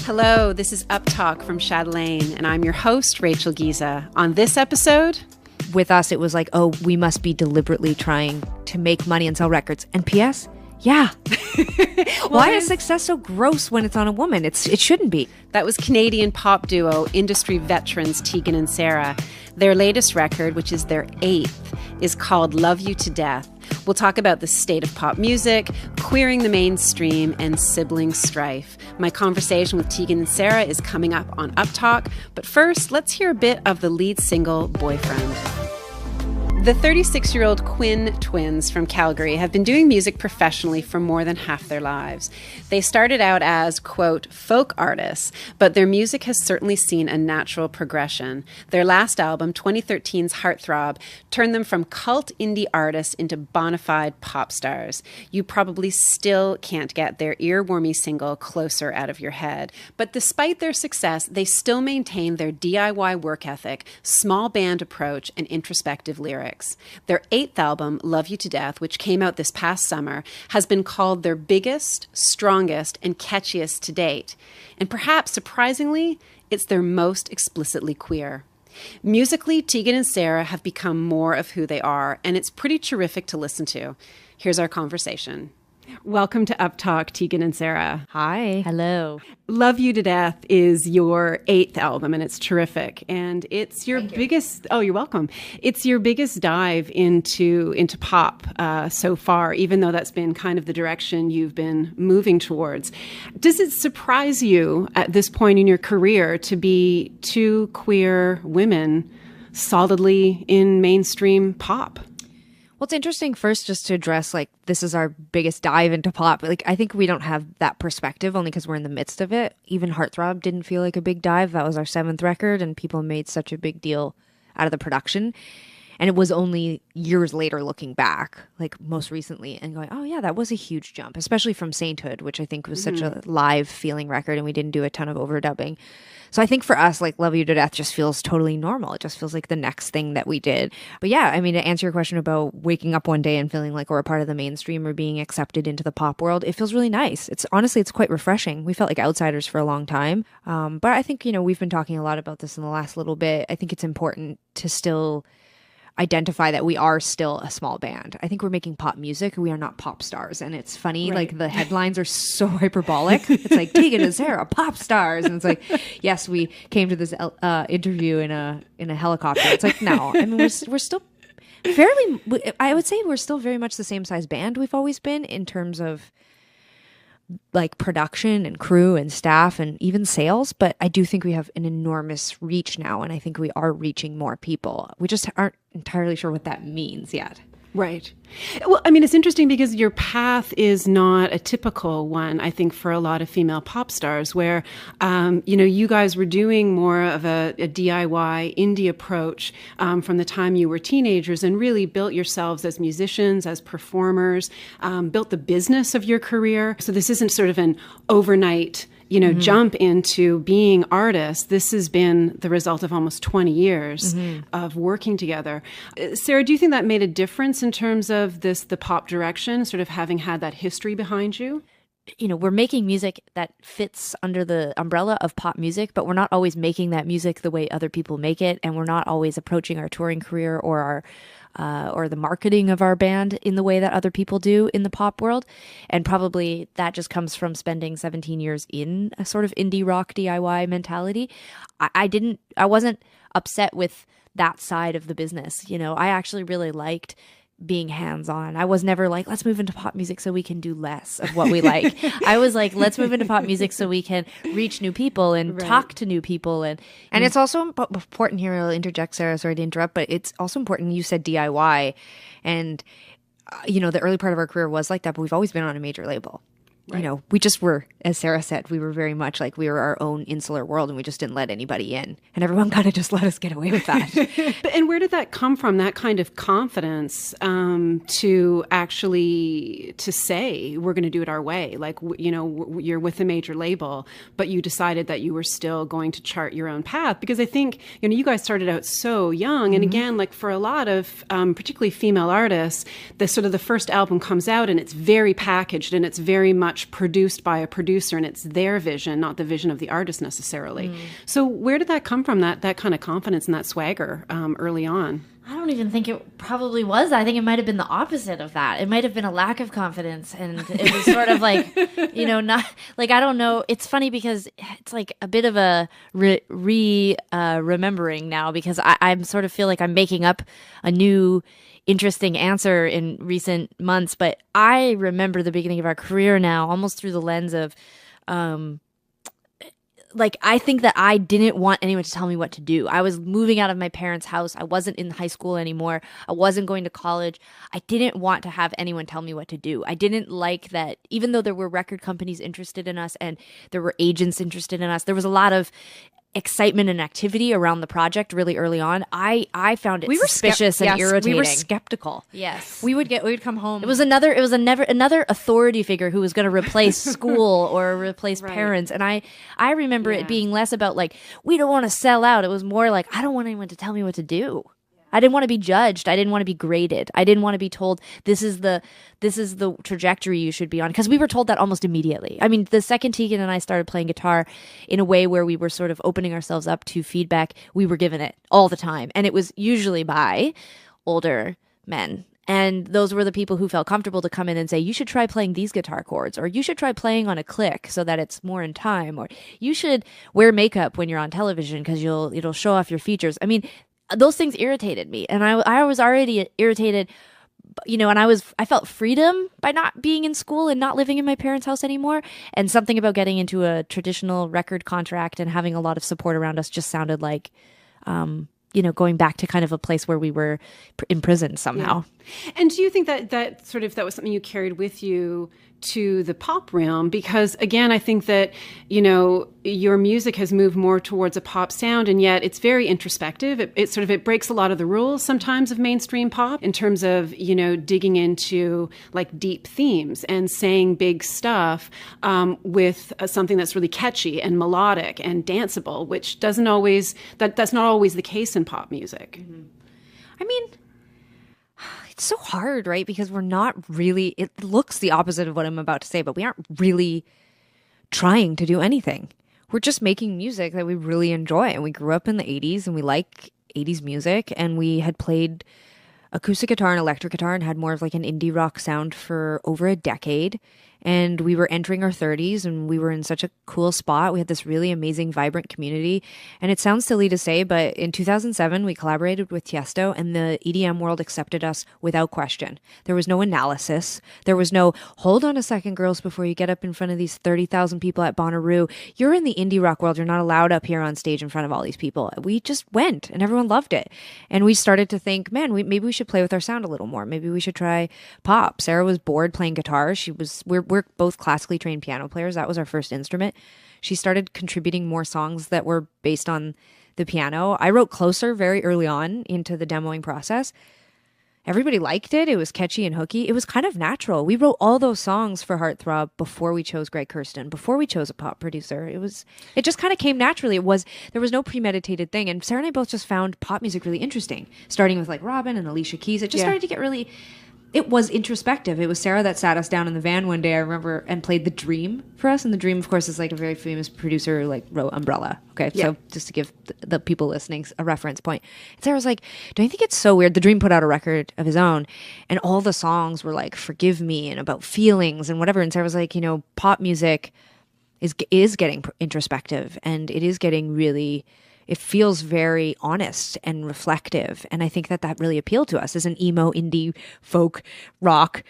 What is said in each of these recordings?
Hello, this is Uptalk from Chatelaine, and I'm your host, Rachel Giza. On this episode, with us, it was like, oh, we must be deliberately trying to make money and sell records. And P.S., yeah. Why is success so gross when it's on a woman? It shouldn't be. That was Canadian pop duo, industry veterans Tegan and Sara. Their latest record, which is their 8th, is called Love You to Death. We'll talk about the state of pop music, queering the mainstream, and sibling strife. My conversation with Tegan and Sara is coming up on Uptalk, but first, let's hear a bit of the lead single, Boyfriend. The 36-year-old Quinn twins from Calgary have been doing music professionally for more than half their lives. They started out as, quote, folk artists, but their music has certainly seen a natural progression. Their last album, 2013's Heartthrob, turned them from cult indie artists into bona fide pop stars. You probably still can't get their ear-warming single, Closer, out of your head. But despite their success, they still maintain their DIY work ethic, small band approach, and introspective lyrics. Their 8th album, Love You to Death, which came out this past summer, has been called their biggest, strongest, and catchiest to date. And perhaps surprisingly, it's their most explicitly queer. Musically, Tegan and Sara have become more of who they are, and it's pretty terrific to listen to. Here's our conversation. Welcome to Uptalk, Tegan and Sara. Hi. Hello. Love You to Death is your 8th album, and it's terrific. And it's your biggest... Oh, you're welcome. It's your biggest dive into pop so far, even though that's been kind of the direction you've been moving towards. Does it surprise you at this point in your career to be two queer women solidly in mainstream pop? Well, it's interesting first just to address, like, this is our biggest dive into pop. Like, I think we don't have that perspective only because we're in the midst of it. Even Heartthrob didn't feel like a big dive. That was our 7th record, and people made such a big deal out of the production. And it was only years later looking back, like most recently, and going, oh yeah, that was a huge jump, especially from Sainthood, which I think was such a live feeling record, and we didn't do a ton of overdubbing. So I think for us, like, Love You to Death just feels totally normal. It just feels like the next thing that we did. But yeah, I mean, to answer your question about waking up one day and feeling like we're a part of the mainstream or being accepted into the pop world, it feels really nice. It's quite refreshing. We felt like outsiders for a long time. But I think, we've been talking a lot about this in the last little bit. I think it's important to still identify that we are still a small band. I think we're making pop music. We are not pop stars. And it's funny, right. Like the headlines are so hyperbolic. It's like Tegan and Sara, pop stars. And it's like, yes, we came to this interview in a helicopter. It's like, no, I mean, we're still I would say we're still very much the same size band we've always been in terms of like production and crew and staff and even sales. But I do think we have an enormous reach now, and I think we are reaching more people. We just aren't entirely sure what that means yet. Right. Well, I mean, it's interesting because your path is not a typical one, I think, for a lot of female pop stars where, you guys were doing more of a DIY indie approach from the time you were teenagers and really built yourselves as musicians, as performers, built the business of your career. So this isn't sort of an overnight jump into being artists. This has been the result of almost 20 years of working together. Sara, do you think that made a difference in terms of the pop direction, sort of having had that history behind you? We're making music that fits under the umbrella of pop music, but we're not always making that music the way other people make it, and we're not always approaching our touring career or the marketing of our band in the way that other people do in the pop world. And probably that just comes from spending 17 years in a sort of indie rock DIY mentality. I wasn't upset with that side of the business. I actually really liked being hands-on. I was never like, let's move into pop music so we can do less of what we like. I was like, let's move into pop music so we can reach new people and talk to new people. And it's also important here, I'll interject, Sara, sorry to interrupt, but it's also important, you said DIY. And, the early part of our career was like that, but we've always been on a major label. Right. We just were, as Sara said, we were very much like we were our own insular world, and we just didn't let anybody in. And everyone kind of just let us get away with that. And where did that come from, that kind of confidence to actually to say, we're going to do it our way? Like, you're with a major label, but you decided that you were still going to chart your own path. Because I think, you guys started out so young. And again, like for a lot of particularly female artists, the first album comes out and it's very packaged and it's very much much produced by a producer, and it's their vision, not the vision of the artist necessarily. So where did that come from, that kind of confidence and that swagger early on? I don't even think it probably was. I think it might have been the opposite of that. It might have been a lack of confidence. And it was sort of like, not like, I don't know. It's funny because it's like a bit of a remembering now, because I'm sort of feel like I'm making up a new interesting answer in recent months. But I remember the beginning of our career now almost through the lens of, like, I think that I didn't want anyone to tell me what to do. I was moving out of my parents' house. I wasn't in high school anymore. I wasn't going to college. I didn't want to have anyone tell me what to do. I didn't like that, even though there were record companies interested in us and there were agents interested in us, there was a lot of excitement and activity around the project really early on. I found it suspicious and irritating. We were skeptical. Yes. We would come home. It was another authority figure who was going to replace school or replace parents. And I remember it being less about like, we don't want to sell out. It was more like, I don't want anyone to tell me what to do. I didn't want to be judged. I didn't want to be graded. I didn't want to be told this is the trajectory you should be on, because we were told that almost immediately. I mean, the second Tegan and I started playing guitar in a way where we were sort of opening ourselves up to feedback, we were given it all the time, and it was usually by older men. And those were the people who felt comfortable to come in and say, you should try playing these guitar chords, or you should try playing on a click so that it's more in time, or you should wear makeup when you're on television because it'll show off your features. I mean, those things irritated me, and I was already irritated, and I felt freedom by not being in school and not living in my parents' house anymore. And something about getting into a traditional record contract and having a lot of support around us just sounded like, going back to kind of a place where we were imprisoned somehow. Yeah. And do you think that that was something you carried with you to the pop realm? Because again, I think that, your music has moved more towards a pop sound, and yet it's very introspective. It breaks a lot of the rules sometimes of mainstream pop in terms of, digging into like deep themes and saying big stuff with something that's really catchy and melodic and danceable, which that's not always the case in pop music. Mm-hmm. I mean, it's so hard, right? Because we're not really, it looks the opposite of what I'm about to say, but we aren't really trying to do anything. We're just making music that we really enjoy. And we grew up in the 80s and we like 80s music, and we had played acoustic guitar and electric guitar and had more of like an indie rock sound for over a decade. And we were entering our 30s and we were in such a cool spot. We had this really amazing, vibrant community. And it sounds silly to say, but in 2007, we collaborated with Tiesto, and the EDM world accepted us without question. There was no analysis. There was no, hold on a second, girls, before you get up in front of these 30,000 people at Bonnaroo. You're in the indie rock world. You're not allowed up here on stage in front of all these people. We just went, and everyone loved it. And we started to think, man, maybe we should play with our sound a little more. Maybe we should try pop. Sarah was bored playing guitar. We're both classically trained piano players. That was our first instrument. She started contributing more songs that were based on the piano. I wrote Closer very early on into the demoing process. Everybody liked it. It was catchy and hooky. It was kind of natural. We wrote all those songs for Heartthrob before we chose Greg Kurstin, before we chose a pop producer. It just kind of came naturally. There was no premeditated thing. And Sarah and I both just found pop music really interesting, starting with like Robin and Alicia Keys. It just started to get really... It was introspective. It was Sarah that sat us down in the van one day, I remember, and played The Dream for us. And The Dream, of course, is like a very famous producer who like wrote Umbrella. Okay, so just to give the people listening a reference point. And Sarah was like, don't you think it's so weird? The Dream put out a record of his own, and all the songs were like, forgive me, and about feelings and whatever. And Sarah was like, pop music is getting introspective, and it is getting really... It feels very honest and reflective. And I think that really appealed to us as an emo, indie, folk, rock,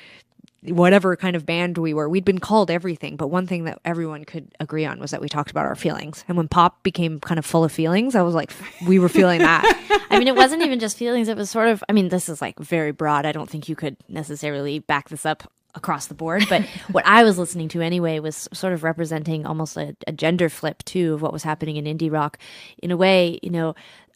whatever kind of band we were. We'd been called everything. But one thing that everyone could agree on was that we talked about our feelings. And when pop became kind of full of feelings, I was like, we were feeling that. I mean, it wasn't even just feelings. It was sort of, I mean, this is like very broad. I don't think you could necessarily back this up across the board, but what I was listening to anyway was sort of representing almost a gender flip too of what was happening in indie rock. In a way,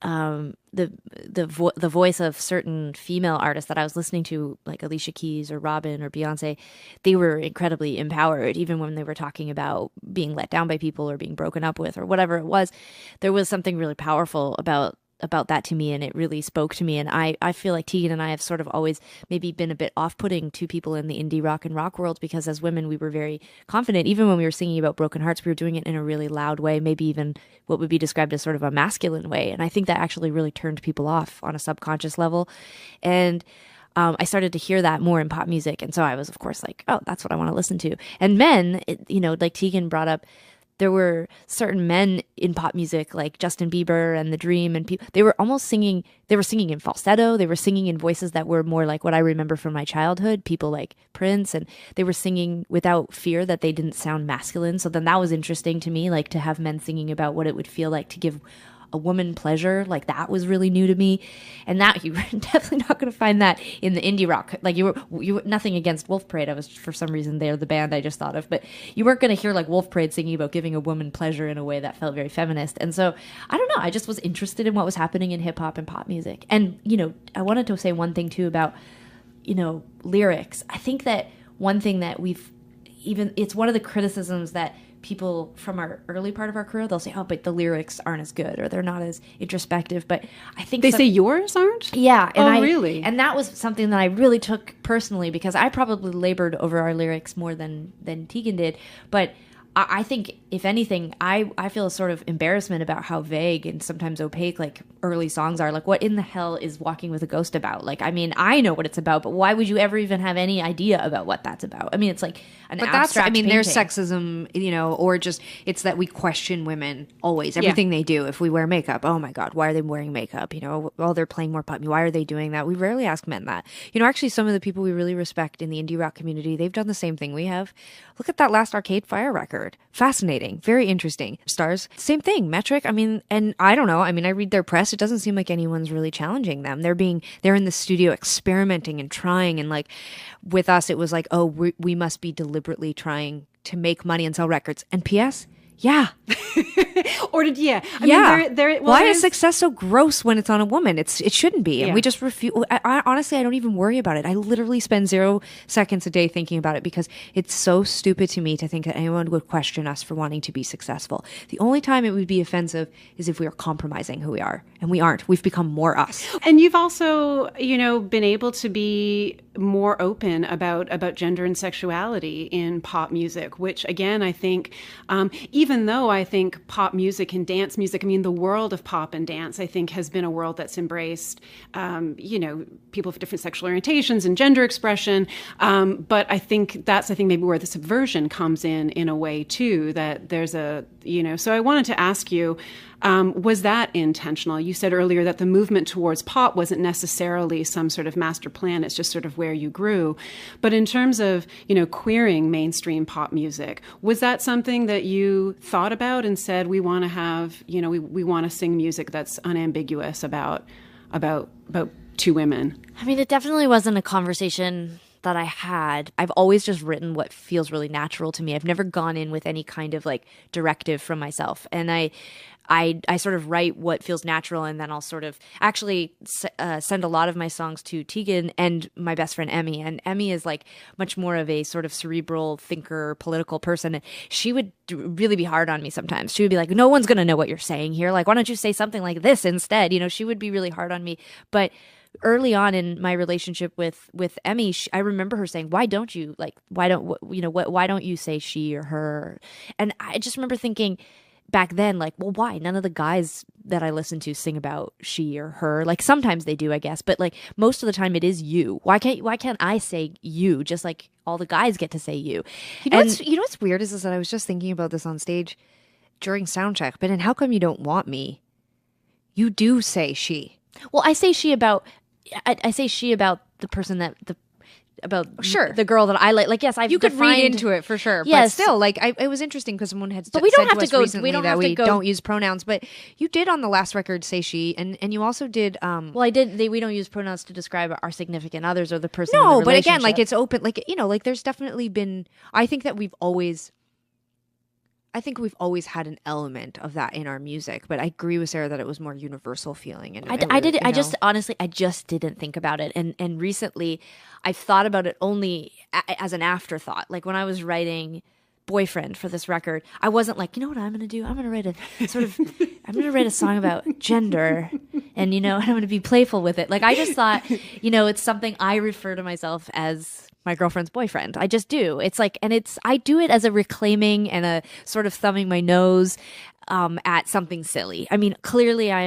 the voice of certain female artists that I was listening to, like Alicia Keys or Robin or Beyonce, they were incredibly empowered, even when they were talking about being let down by people or being broken up with or whatever it was. There was something really powerful about that to me, and it really spoke to me. And I feel like Tegan and I have sort of always maybe been a bit off-putting to people in the indie rock and rock world, because as women we were very confident. Even when we were singing about broken hearts, we were doing it in a really loud way, maybe even what would be described as sort of a masculine way. And I think that actually really turned people off on a subconscious level. And I started to hear that more in pop music. And so I was, of course, like, oh, that's what I want to listen to. And men, like Tegan brought up, there were certain men in pop music like Justin Bieber and The Dream, and people, they were singing in falsetto. They were singing in voices that were more like what I remember from my childhood, people like Prince, and they were singing without fear that they didn't sound masculine. So then that was interesting to me, like to have men singing about what it would feel like to give a woman pleasure. Like that was really new to me. And that you were definitely not going to find that in the indie rock. Like you were nothing against Wolf Parade. I was, for some reason, they're the band I just thought of, but you weren't going to hear like Wolf Parade singing about giving a woman pleasure in a way that felt very feminist. And so I don't know, I just was interested in what was happening in hip hop and pop music. And I wanted to say one thing too about lyrics. I think that one thing that it's one of the criticisms that people from our early part of our career, they'll say, oh, but the lyrics aren't as good, or they're not as introspective. But I think they say yours aren't? Yeah. And really? And that was something that I really took personally, because I probably labored over our lyrics more than Tegan did. But I think, if anything, I feel a sort of embarrassment about how vague and sometimes opaque like early songs are. Like, what in the hell is Walking with a Ghost about? Like, I mean, I know what it's about, but why would you ever even have any idea about what that's about? I mean, it's like an abstract painting. There's sexism, or just it's that we question women always, everything they do. If we wear makeup, oh my God, why are they wearing makeup? Well, they're playing more pop. Why are they doing that? We rarely ask men that. Actually, some of the people we really respect in the indie rock community, they've done the same thing we have. Look at that last Arcade Fire record. Fascinating. Very interesting. Stars, same thing. Metric. And I don't know. I read their press. It doesn't seem like anyone's really challenging them. They're in the studio experimenting and trying. And like with us, it was like, oh, we must be deliberately trying to make money and sell records. And P.S., yeah. Or did, yeah. Why is success so gross when it's on a woman? It shouldn't be. And we just refuse. Honestly, I don't even worry about it. I literally spend 0 seconds a day thinking about it, because it's so stupid to me to think that anyone would question us for wanting to be successful. The only time it would be offensive is if we are compromising who we are. And we aren't. We've become more us. And you've also, been able to be more open about gender and sexuality in pop music, which again, I think, even though I think pop music and dance music, the world of pop and dance, I think, has been a world that's embraced, people of different sexual orientations and gender expression. But I think that's, maybe where the subversion comes in a way too, that there's so I wanted to ask you, was that intentional? You said earlier that the movement towards pop wasn't necessarily some sort of master plan. It's just sort of where you grew. But in terms of, queering mainstream pop music, was that something that you thought about and said, we want to have, we want to sing music that's unambiguous about two women? It definitely wasn't a conversation that I had. I've always just written what feels really natural to me. I've never gone in with any kind of like directive from myself. And I sort of write what feels natural, and then I'll sort of actually send a lot of my songs to Tegan and my best friend Emmy. And Emmy is like much more of a sort of cerebral thinker, political person. And she would really be hard on me sometimes. She would be like, no one's going to know what you're saying here. Like, why don't you say something like this instead? She would be really hard on me. But early on in my relationship with Emmy, I remember her saying, why don't you say she or her? And I just remember thinking back then, like, well, why? None of the guys that I listen to sing about she or her. Like, sometimes they do, I guess, but like most of the time it is you. Why can't I say you, just like all the guys get to say you? What's weird is that I was just thinking about this on stage during soundcheck, but then how come you don't want me? You do say she. Well, I say she about the person the girl that I like. Like, yes, you could read into it for sure. Yes. But still, like, it was interesting because someone had but we don't said have to to go. Recently We don't that have to we go. don't use pronouns. But you did on the last record say she, and you also did. Well, I did. We don't use pronouns to describe our significant others or the person. No, in the but again, like, relationship. it's open. Like, like there's definitely been. I think we've always had an element of that in our music, but I agree with Sarah that it was more universal feeling. And I just honestly, I just didn't think about it. And recently I've thought about it only as an afterthought. Like when I was writing Boyfriend for this record, I wasn't like, you know what I'm going to do? I'm going to write a song about gender and and I'm going to be playful with it. Like, I just thought, it's something I refer to myself as my girlfriend's boyfriend. I just do. It's like, and I do it as a reclaiming and a sort of thumbing my nose at something silly. I mean, clearly I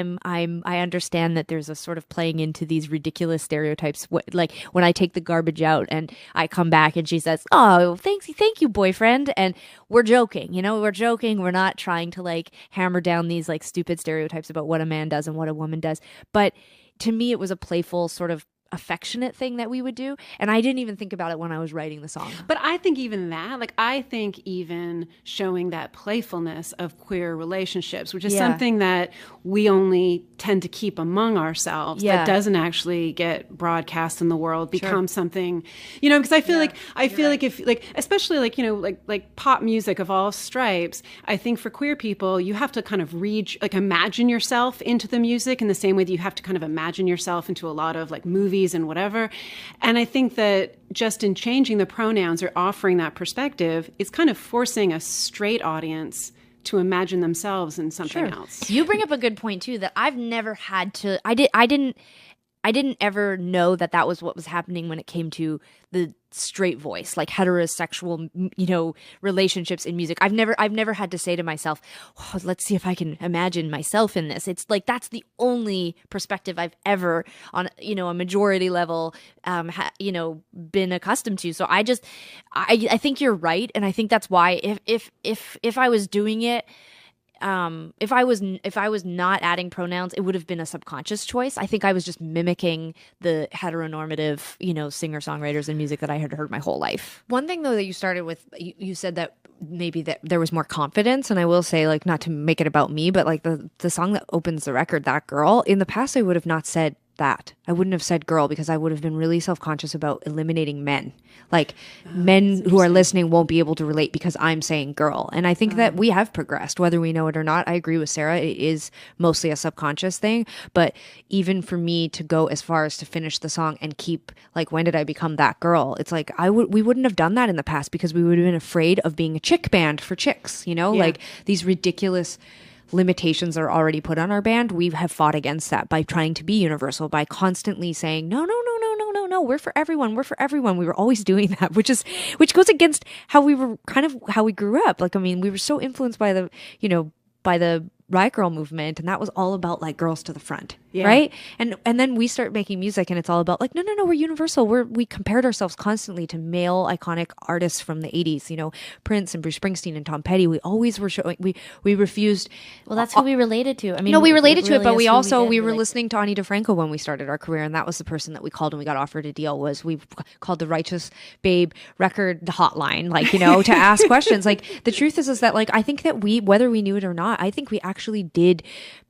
understand that there's a sort of playing into these ridiculous stereotypes. Like when I take the garbage out and I come back and she says, "Oh, thank you, boyfriend." And we're joking, we're joking. We're not trying to like hammer down these like stupid stereotypes about what a man does and what a woman does. But to me, it was a playful sort of affectionate thing that we would do, and I didn't even think about it when I was writing the song. But I think even that, like, I think even showing that playfulness of queer relationships, which is something that we only tend to keep among ourselves, that doesn't actually get broadcast in the world, becomes something, because I feel like if like, especially like, like pop music of all stripes, I think for queer people, you have to kind of imagine yourself into the music in the same way that you have to kind of imagine yourself into a lot of like movies and whatever. And I think that just in changing the pronouns or offering that perspective, it's kind of forcing a straight audience to imagine themselves in something else. You bring up a good point too, that I've never had to, I didn't ever know that was what was happening when it came to the straight voice, like heterosexual, relationships in music. I've never had to say to myself, "Oh, let's see if I can imagine myself in this." It's like, that's the only perspective I've ever on, a majority level, been accustomed to. So I think you're right. And I think that's why if I was doing it, if I was not adding pronouns, it would have been a subconscious choice. I think I was just mimicking the heteronormative, singer-songwriters and music that I had heard my whole life. One thing though that you started with, you said that maybe that there was more confidence, and I will say, like, not to make it about me, but like the song that opens the record, That Girl, in the past I would have not said that. I wouldn't have said girl because I would have been really self-conscious about eliminating men. Like, men who are listening won't be able to relate because I'm saying girl. And I think that we have progressed, whether we know it or not. I agree with Sarah. It is mostly a subconscious thing. But even for me to go as far as to finish the song and keep, like, when did I become that girl? It's like, we wouldn't have done that in the past because we would have been afraid of being a chick band for chicks, like these ridiculous limitations are already put on our band. We have fought against that by trying to be universal, by constantly saying, no, we're for everyone. We're for everyone. We were always doing that, which goes against how we grew up. Like, I mean, we were so influenced by the Riot Girl movement, and that was all about like girls to the front, right? And then we start making music, and it's all about like, no, we're universal. We compared ourselves constantly to male iconic artists from the 80s, Prince and Bruce Springsteen and Tom Petty. We always were showing, we refused. Well, that's who we related to. I mean, no, we related to it, but we were listening to Ani DeFranco when we started our career, and that was the person that we called when we got offered a deal. Was we called the Righteous Babe record hotline, like, to ask questions. Like, the truth is that, like, I think that whether we knew it or not, I think we actually did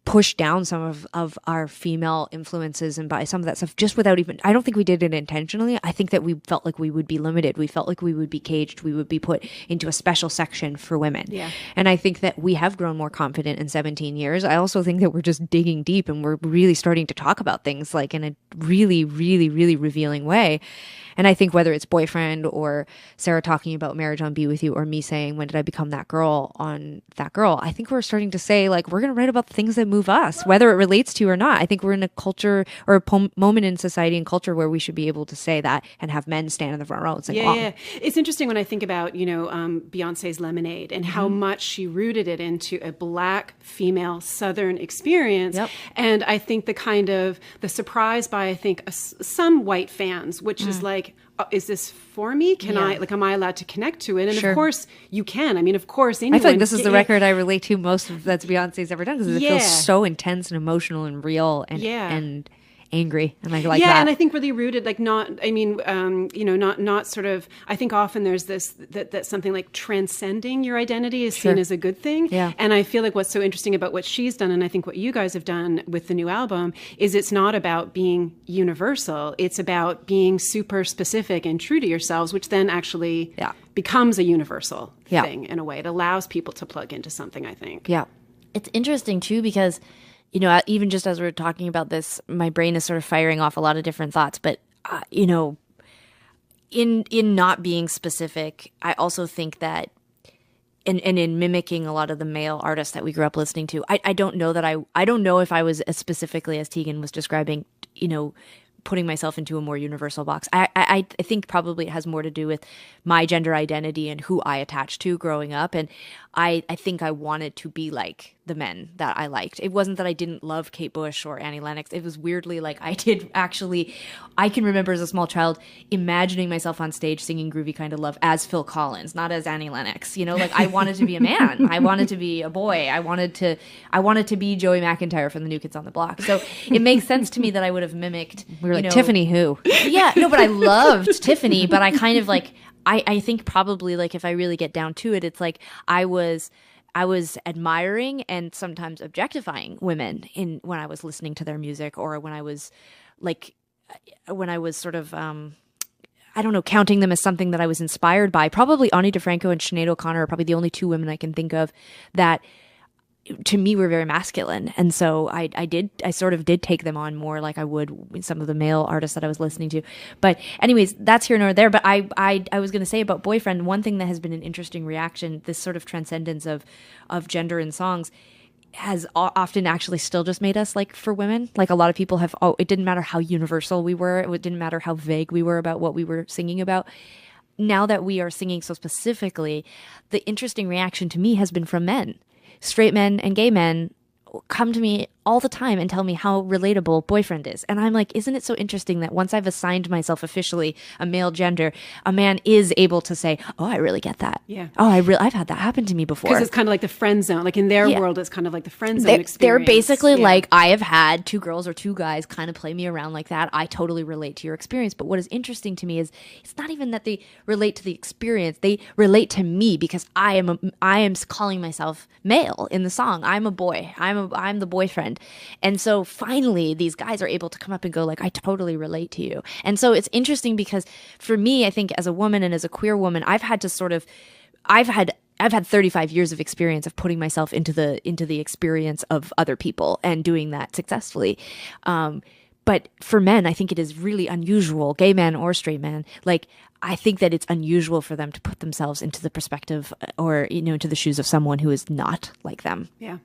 push down some of our female influences and by some of that stuff just without even, I don't think we did it intentionally. I think that we felt like we would be limited. We felt like we would be caged. We would be put into a special section for women. Yeah. And I think that we have grown more confident in 17 years. I also think that we're just digging deep and we're really starting to talk about things like in a really, really, really revealing way. And I think whether it's Boyfriend or Sarah talking about Marriage on Be With You or me saying, when did I become that girl on That Girl, I think we're starting to say, like, we're going to write about the things that move us, whether it relates to you or not. I think we're in a culture or a moment in society and culture where we should be able to say that and have men stand in the front row and sing along. Yeah. It's interesting when I think about, Beyonce's Lemonade and how much she rooted it into a Black female Southern experience. Yep. And I think the surprise by, I think, some white fans, which is like, is this for me? Am I allowed to connect to it? And of course you can. I mean, of course, anyone. I feel like this is the record I relate to most of that's Beyonce's ever done because it feels so intense and emotional and real and angry, and I like that. Yeah, and I think really rooted, like not sort of. I think often there's this that something like transcending your identity is seen as a good thing. Yeah, and I feel like what's so interesting about what she's done, and I think what you guys have done with the new album, is it's not about being universal. It's about being super specific and true to yourselves, which then actually becomes a universal thing in a way. It allows people to plug into something, I think. Yeah, it's interesting too because, even just as we're talking about this, my brain is sort of firing off a lot of different thoughts. But, in not being specific, I also think that and in mimicking a lot of the male artists that we grew up listening to. I don't know that I don't know if I was as specifically as Tegan was describing, putting myself into a more universal box. I think probably it has more to do with my gender identity and who I attached to growing up. And I think I wanted to be like the men that I liked. It wasn't that I didn't love Kate Bush or Annie Lennox. It was weirdly like I did actually, I can remember as a small child imagining myself on stage singing Groovy Kind of Love as Phil Collins, not as Annie Lennox. Like I wanted to be a man. I wanted to be a boy. I wanted to be Joey McIntyre from the New Kids on the Block. So it makes sense to me that I would have mimicked. We were like, Tiffany who? Yeah, no, but I loved Tiffany, but I kind of like, I think probably like if I really get down to it, it's like I was admiring and sometimes objectifying women when I was listening to their music, or when I was sort of I don't know, counting them as something that I was inspired by. Probably Ani DeFranco and Sinead O'Connor are probably the only two women I can think of that to me were very masculine. And so I sort of did take them on more like I would with some of the male artists that I was listening to. But anyways, that's here nor there. But I was going to say about Boyfriend, one thing that has been an interesting reaction, this sort of transcendence of gender in songs, has often actually still just made us like for women. Like a lot of people have, it didn't matter how universal we were. It didn't matter how vague we were about what we were singing about. Now that we are singing so specifically, the interesting reaction to me has been from men. Straight men and gay men come to me all the time and tell me how relatable Boyfriend is. And I'm like, isn't it so interesting that once I've assigned myself officially a male gender, a man is able to say, oh, I really get that. Yeah. Oh, I've had that happen to me before. Because it's kind of like the friend zone. Like in their world, it's kind of like the friend zone experience. They're basically like, I have had two girls or two guys kind of play me around like that. I totally relate to your experience. But what is interesting to me is it's not even that they relate to the experience. They relate to me because I am calling myself male in the song. I'm a boy. I'm the boyfriend. And so finally these guys are able to come up and go like, I totally relate to you. And so it's interesting because for me, I think as a woman and as a queer woman, I've had 35 years of experience of putting myself into the experience of other people and doing that successfully. But for men, I think it is really unusual, gay men or straight men, like I think that it's unusual for them to put themselves into the perspective or, into the shoes of someone who is not like them. Yeah.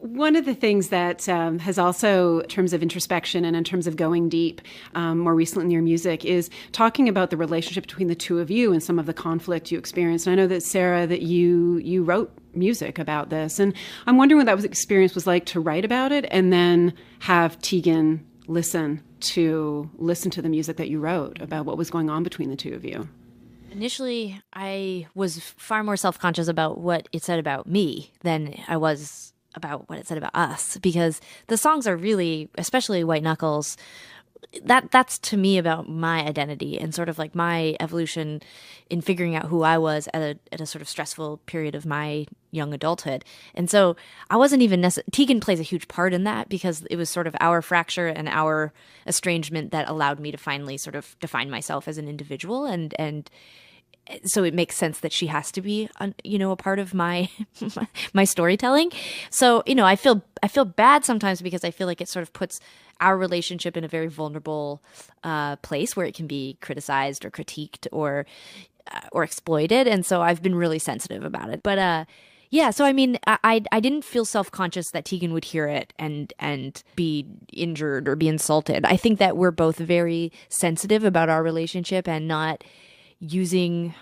One of the things that has also, in terms of introspection and in terms of going deep, more recently in your music, is talking about the relationship between the two of you and some of the conflict you experienced. And I know that, Sara, that you wrote music about this. And I'm wondering what that experience was like to write about it and then have Tegan listen to the music that you wrote about what was going on between the two of you. Initially, I was far more self-conscious about what it said about me than I was about what it said about us, because the songs are really, especially White Knuckles, that's to me about my identity and sort of like my evolution in figuring out who I was at a sort of stressful period of my young adulthood. And so I wasn't even Tegan plays a huge part in that because it was sort of our fracture and our estrangement that allowed me to finally sort of define myself as an individual, and so it makes sense that she has to be, a part of my my storytelling. So, I feel bad sometimes because I feel like it sort of puts our relationship in a very vulnerable place where it can be criticized or critiqued or exploited. And so I've been really sensitive about it. But yeah, so I mean, I didn't feel self-conscious that Tegan would hear it and be injured or be insulted. I think that we're both very sensitive about our relationship and not using,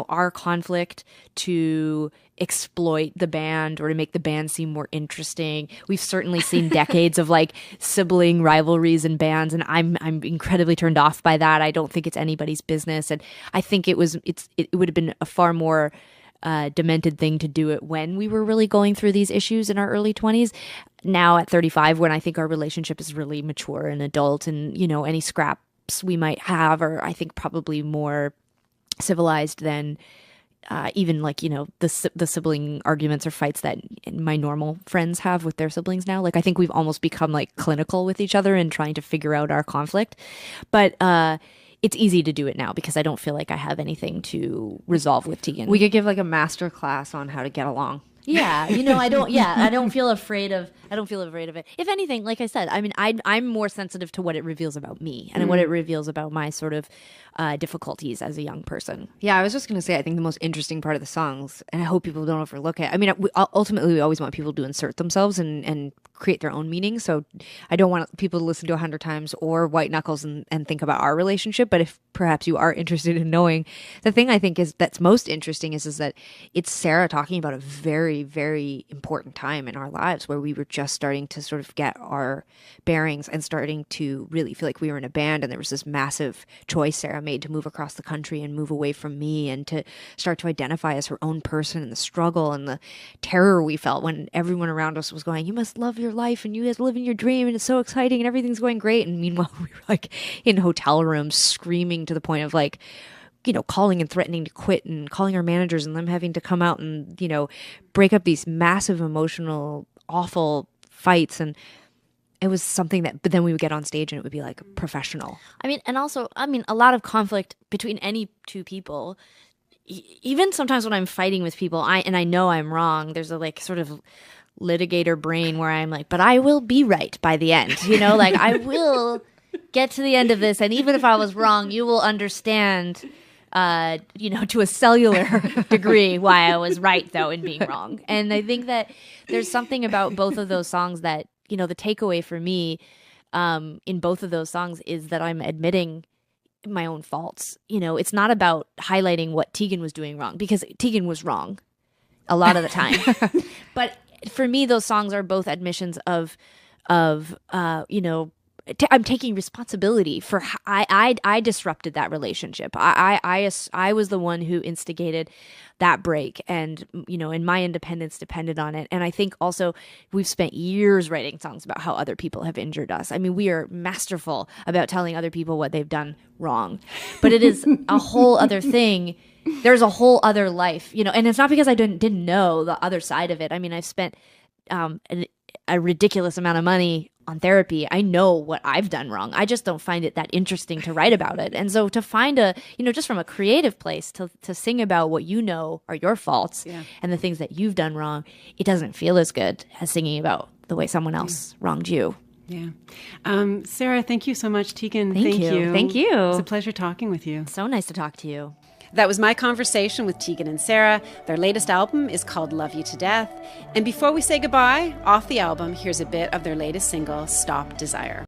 our conflict to exploit the band or to make the band seem more interesting. We've certainly seen decades of like sibling rivalries in bands, and I'm incredibly turned off by that. I don't think it's anybody's business, and I think it would have been a far more demented thing to do it when we were really going through these issues in our early 20s. Now at 35, when I think our relationship is really mature and adult, and any scraps we might have are, I think, probably more civilized than even like the sibling arguments or fights that my normal friends have with their siblings now. Like I think we've almost become like clinical with each other and trying to figure out our conflict, but it's easy to do it now because I don't feel like I have anything to resolve with Tegan. We could give like a master class on how to get along. Yeah, I don't feel afraid of it. If anything, like I said, I mean, I'm more sensitive to what it reveals about me and what it reveals about my sort of difficulties as a young person. Yeah, I was just going to say, I think the most interesting part of the songs, and I hope people don't overlook it. I mean, ultimately, we always want people to insert themselves and create their own meaning. So I don't want people to listen to 100 times or White Knuckles and think about our relationship. But if perhaps you are interested in knowing, the thing I think that's most interesting is that it's Sara talking about a very, very important time in our lives where we were just starting to sort of get our bearings and starting to really feel like we were in a band. And there was this massive choice Sara made to move across the country and move away from me and to start to identify as her own person, and the struggle and the terror we felt when everyone around us was going, you must love your life and you guys live in your dream and it's so exciting and everything's going great. And meanwhile, we were like in hotel rooms screaming to the point of like, calling and threatening to quit and calling our managers and them having to come out and, break up these massive emotional, awful fights. And it was something but then we would get on stage and it would be like professional. I mean, and also, a lot of conflict between any two people. Even sometimes when I'm fighting with people, I know I'm wrong, there's a like sort of litigator brain where I'm like, but I will be right by the end, like I will get to the end of this. And even if I was wrong, you will understand, to a cellular degree why I was right though in being wrong. And I think that there's something about both of those songs that, the takeaway for me in both of those songs is that I'm admitting my own faults. It's not about highlighting what Tegan was doing wrong, because Tegan was wrong a lot of the time. But for me, those songs are both admissions of I'm taking responsibility for I disrupted that relationship. I was the one who instigated that break, and and my independence depended on it. And I think also we've spent years writing songs about how other people have injured us. I mean, we are masterful about telling other people what they've done wrong, but it is a whole other thing. There's a whole other life, and it's not because I didn't know the other side of it. I mean, I've spent a ridiculous amount of money on therapy. I know what I've done wrong. I just don't find it that interesting to write about it. And so to find just from a creative place to sing about what are your faults and the things that you've done wrong, it doesn't feel as good as singing about the way someone else wronged you. Yeah. Sara, thank you so much. Tegan, thank you. Thank you. It's a pleasure talking with you. So nice to talk to you. That was my conversation with Tegan and Sara. Their latest album is called Love You to Death. And before we say goodbye, off the album, here's a bit of their latest single, Stop Desire.